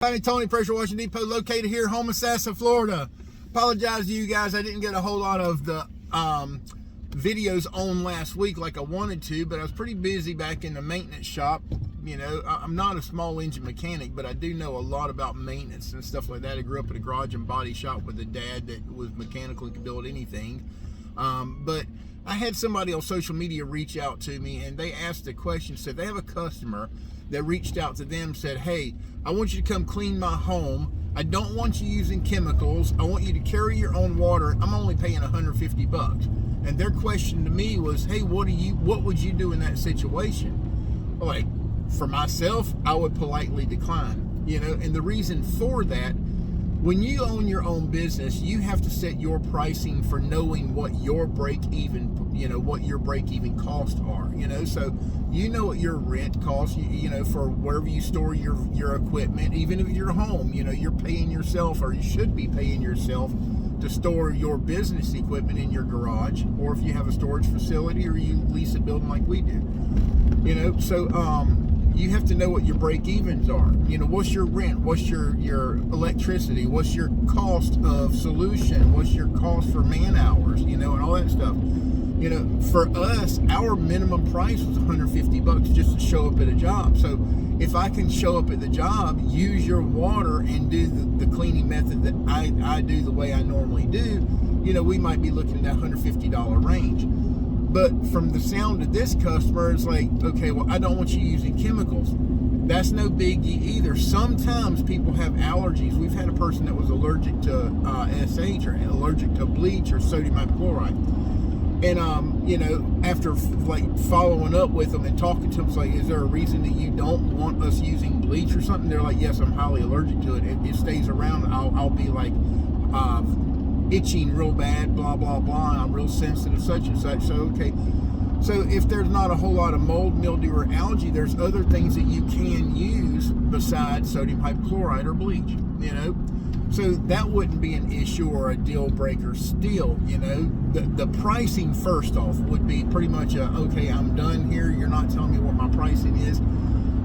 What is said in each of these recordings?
Tony, Pressure Washing Depot, located here, Homosassa, Florida. Apologize to you guys, I didn't get a whole lot of the videos on last week like I wanted to, but I was pretty busy back in the maintenance shop. You know, I'm not a small engine mechanic, but I do know a lot about maintenance and stuff like that. I grew up at a garage and body shop with a dad that was mechanical and could build anything. But I had somebody on social media reach out to me, and they asked a question. Said they have a customer that reached out to them, said, hey, I want you to come clean my home. I don't want you using chemicals. I want you to carry your own water. I'm only paying $150. And their question to me was, hey, what would you do in that situation? Like, for myself, I would politely decline, you know. And the reason for that, when you own your own business, you have to set your pricing for knowing what your break-even, you know, what your break-even costs are, you know. So you know what your rent costs, you know, for wherever you store your equipment. Even if you're home, you know, you're paying yourself, or you should be paying yourself to store your business equipment in your garage, or if you have a storage facility, or you lease a building like we do, you know. So you have to know what your break-evens are. You know, what's your rent? What's your electricity? What's your cost of solution? What's your cost for man hours? You know, and all that stuff. You know, for us, our minimum price was $150 just to show up at a job. So if I can show up at the job, use your water, and do the cleaning method that I do the way I normally do, you know, we might be looking at that $150 range. But from the sound of this customer, it's like, okay, well, I don't want you using chemicals. That's no biggie either. Sometimes people have allergies. We've had a person that was allergic to SH, or allergic to bleach or sodium hypochlorite. And, you know, after like following up with them and talking to them, it's like, is there a reason that you don't want us using bleach or something? They're like, yes, I'm highly allergic to it. It stays around. I'll be like, itching real bad, blah, blah, blah. I'm real sensitive, such and such. So, okay. So if there's not a whole lot of mold, mildew, or algae, there's other things that you can use besides sodium hypochlorite or bleach, you know. So that wouldn't be an issue or a deal breaker still, you know. The pricing, first off, would be pretty much okay, I'm done here. You're not telling me what my pricing is.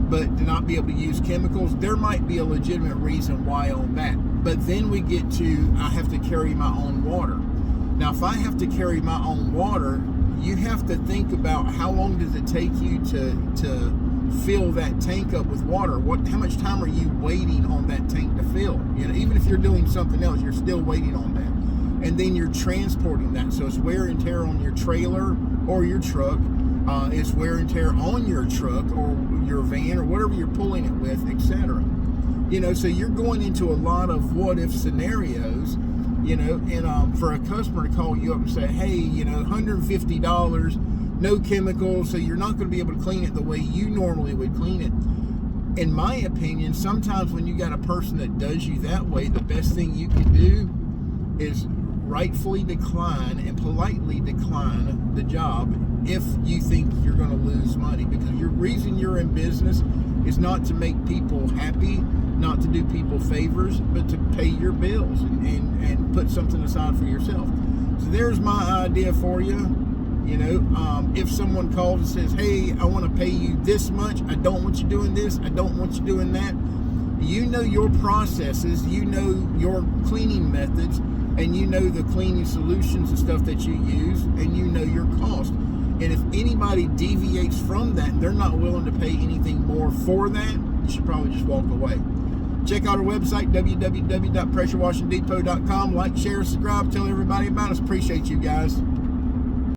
But to not be able to use chemicals, there might be a legitimate reason why on that. But then we get to, I have to carry my own water. Now, if I have to carry my own water, you have to think about how long does it take you to fill that tank up with water. How much time are you waiting on that tank to fill? You know, even if you're doing something else, you're still waiting on that. And then you're transporting that. So it's wear and tear on your trailer or your truck. It's wear and tear on your truck or your van or whatever you're pulling it with, etc. You know, so you're going into a lot of what-if scenarios, you know, and for a customer to call you up and say, hey, you know, $150, no chemicals, so you're not going to be able to clean it the way you normally would clean it. In my opinion, sometimes when you got a person that does you that way, the best thing you can do is rightfully decline and politely decline the job if you think you're going to lose money, because your reason you're in business is not to make people happy, not to do people favors, but to pay your bills and put something aside for yourself. So there's my idea for you. You know, if someone calls and says, hey, I want to pay you this much, I don't want you doing this, I don't want you doing that, you know your processes, you know your cleaning methods, and you know the cleaning solutions and stuff that you use, and you know your cost. And if anybody deviates from that, they're not willing to pay anything more for that, you should probably just walk away. Check out our website, www.pressurewashingdepot.com. Like, share, subscribe, tell everybody about us. Appreciate you guys.